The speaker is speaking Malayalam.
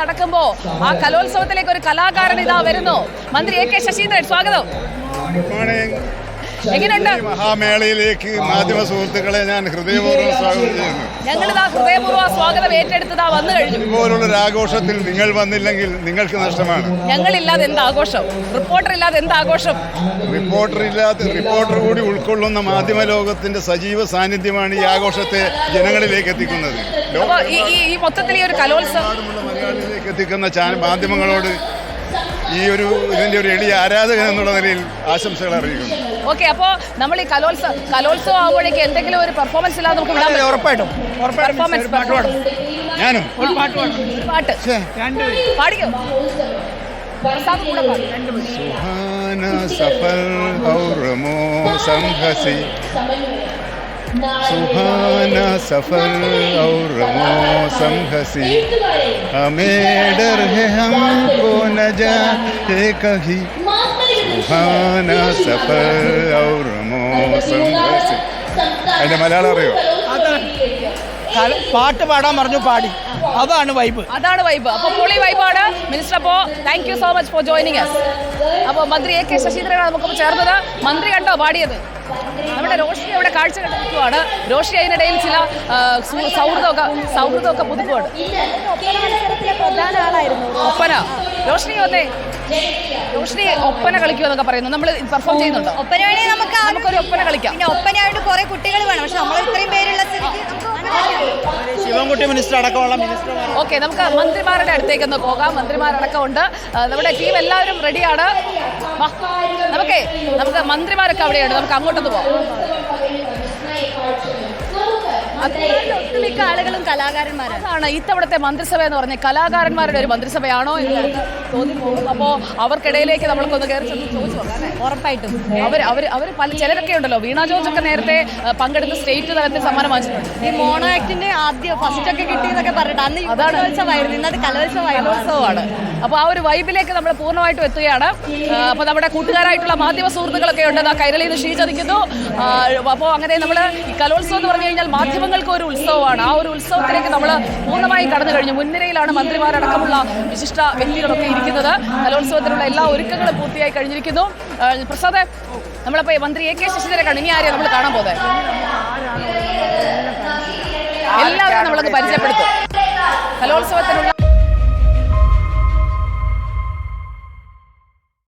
നടക്കുമ്പോ ആ കലോത്സവത്തിലേക്ക് ഒരു കലാകാരൻ ഇതാ വരുന്നു. മന്ത്രി എ കെ ശശീന്ദ്രൻ, സ്വാഗതം. എങ്ങനെയുണ്ട്? മഹാമേളയിലേക്ക് മാധ്യമ സുഹൃത്തുക്കളെ ഞാൻ ഹൃദയപൂർവ്വം സ്വാഗതം ചെയ്യുന്നു. ഞങ്ങളിതാ ഹൃദയപൂർവ്വം സ്വാഗതം ഏറ്റെടുത്തതാ വന്നു കഴിഞ്ഞു. ഇതുപോലുള്ളൊരു ആഘോഷത്തിൽ നിങ്ങൾ വന്നില്ലെങ്കിൽ നിങ്ങൾക്ക് നഷ്ടമാണ്. ഞങ്ങളില്ലാതെ എന്ത് ആഘോഷം? റിപ്പോർട്ടർ ഇല്ലാതെ എന്ത് ആഘോഷം? റിപ്പോർട്ടർ കൂടി ഉൾക്കൊള്ളുന്ന മാധ്യമ ലോകത്തിന്റെ സജീവ സാന്നിധ്യമാണ് ഈ ആഘോഷത്തെ ജനങ്ങളിലേക്ക് എത്തിക്കുന്നത്. ഈ മൊത്തത്തിൽ ഈ ഒരു കലോത്സവം മലയാളികളിലേക്ക് എത്തിക്കുന്ന മാധ്യമങ്ങളോട് ഇതിന്റെ ഒരു എളിയ ആരാധകൻ എന്നുള്ള നിലയിൽ ആശംസകൾ അറിയിക്കുന്നു. ഓക്കെ, അപ്പോ നമ്മൾ ഈ കലോത്സവം ആകുമ്പോഴേക്ക് എന്തെങ്കിലും ഒരു പെർഫോമൻസ് ഇല്ലാതെ നമുക്ക് വിടാൻ ഉറപ്പായിട്ടും ഞാനും ഒരു പാട്ട് പാട്ട് പാടിക്കോ. സുഹാന സഫൽ ഔർ മൗസം ഹസി सुहाना सफर और मौसम हसी हमें डर है हमको न जाए कहीं सुहाना सफर और मौसम हसी. അതിന്റെ മലയാളം അറിയോ? പാട്ട് പാടാൻ പറഞ്ഞു, പാടി. അതാണ് വൈബ്. അപ്പൊ പൊളി വൈബാണ് മിനിസ്റ്റർ. അപ്പോൾ thank you so much for joining us. അപ്പോൾ മന്ത്രി എ കെ ശശീന്ദ്രനാണ് നമുക്കൊപ്പം ചേർന്നത്. മന്ത്രി കണ്ടോ പാടിയത്? നമ്മുടെ റോഷി അവിടെ കാഴ്ച കണ്ടിരിക്കുവാണ്. റോഷി അതിനിടയിൽ ചില സൗഹൃദമൊക്കെ പുതുക്കുവാണ്. ഒപ്പന റോഷിനി വന്നേ. റോഷിനി ഒപ്പന കളിക്കുമെന്നൊക്കെ പറയുന്നു. നമ്മൾ പെർഫോം ചെയ്യുന്നുണ്ടോ? ഒപ്പന വേണമെങ്കിൽ നമുക്കൊരു ഒപ്പന കളിക്കാം. പിന്നെ ഒപ്പനയായിട്ട് കുറെ കുട്ടികൾ വേണം, പക്ഷെ നമ്മൾ ഇത്രയും പേരുള്ള ശിവൻകുട്ടി മിനിസ്റ്റർ അടക്കമുള്ള മിനിസ്റ്റർ. ഓക്കെ, നമുക്ക് മന്ത്രിമാരുടെ അടുത്തേക്ക് ഒന്ന് പോകാം. മന്ത്രിമാരടക്കം ഉണ്ട്. നമ്മുടെ ടീം എല്ലാവരും റെഡിയാണ്. നമുക്ക് മന്ത്രിമാരൊക്കെ അവിടെയുണ്ട്. നമുക്ക് അങ്ങോട്ടൊന്ന് പോകാം. ഒട്ടുമിക്ക ആളുകളും കലാകാരന്മാരാണ്. ഇത്തവണത്തെ മന്ത്രിസഭ എന്ന് പറഞ്ഞ കലാകാരന്മാരുടെ ഒരു മന്ത്രിസഭയാണോ എന്ന് തോന്നിപ്പോകും. അപ്പോൾ അവർക്കിടയിലേക്ക് നമ്മൾക്കൊന്ന് കയറി ചോദിച്ചു നോക്കാം. ഉറപ്പായിട്ടും അവർ പല ചിലരൊക്കെ ഉണ്ടല്ലോ. വീണ ജോർജ് ഒക്കെ നേരത്തെ പങ്കെടുത്ത് സ്റ്റേറ്റ് തലത്തിൽ സമ്മാനം വാങ്ങിച്ചിട്ടുണ്ട്. ഈ മോണോ ആക്ടിന്റെ ഫസ്റ്റ് ഒക്കെ കിട്ടിയെന്നൊക്കെ പറഞ്ഞിട്ട് അന്ന് കലോത്സവമായിരുന്നു, ഇന്നത് കലോത്സവമാണ്. അപ്പോൾ ആ ഒരു വൈബിലേക്ക് നമ്മൾ പൂർണ്ണമായിട്ടും എത്തുകയാണ്. അപ്പോൾ നമ്മുടെ കൂട്ടുകാരായിട്ടുള്ള മാധ്യമ സുഹൃത്തുക്കളൊക്കെ ഉണ്ട്. കൈരളിയിൽ നിന്ന് ക്ഷീചതിക്കുന്നു. അപ്പോൾ അങ്ങനെ നമ്മൾ ഈ കലോത്സവം എന്ന് പറഞ്ഞു കഴിഞ്ഞാൽ മാധ്യമങ്ങൾക്ക് ഒരു ഉത്സവമാണ്. ആ ഒരു ഉത്സവത്തിലേക്ക് നമ്മൾ പൂർണ്ണമായി കടന്നു കഴിഞ്ഞു. മുൻനിരയിലാണ് മന്ത്രിമാരടക്കമുള്ള വിശിഷ്ട വ്യക്തികളൊക്കെ ഇരിക്കുന്നത്. കലോത്സവത്തിനുള്ള എല്ലാ ഒരുക്കങ്ങളും പൂർത്തിയായി കഴിഞ്ഞിരിക്കുന്നു. പ്രസാദ്, നമ്മളിപ്പോൾ മന്ത്രി എ കെ ശശീന്ദ്രനെ കണ്ടു. ഇനി ആരെയാണ് നമ്മൾ കാണാൻ പോകുന്നത്? എല്ലാവരും നമ്മളൊന്ന് പരിചയപ്പെടുത്തും. കലോത്സവത്തിനുള്ള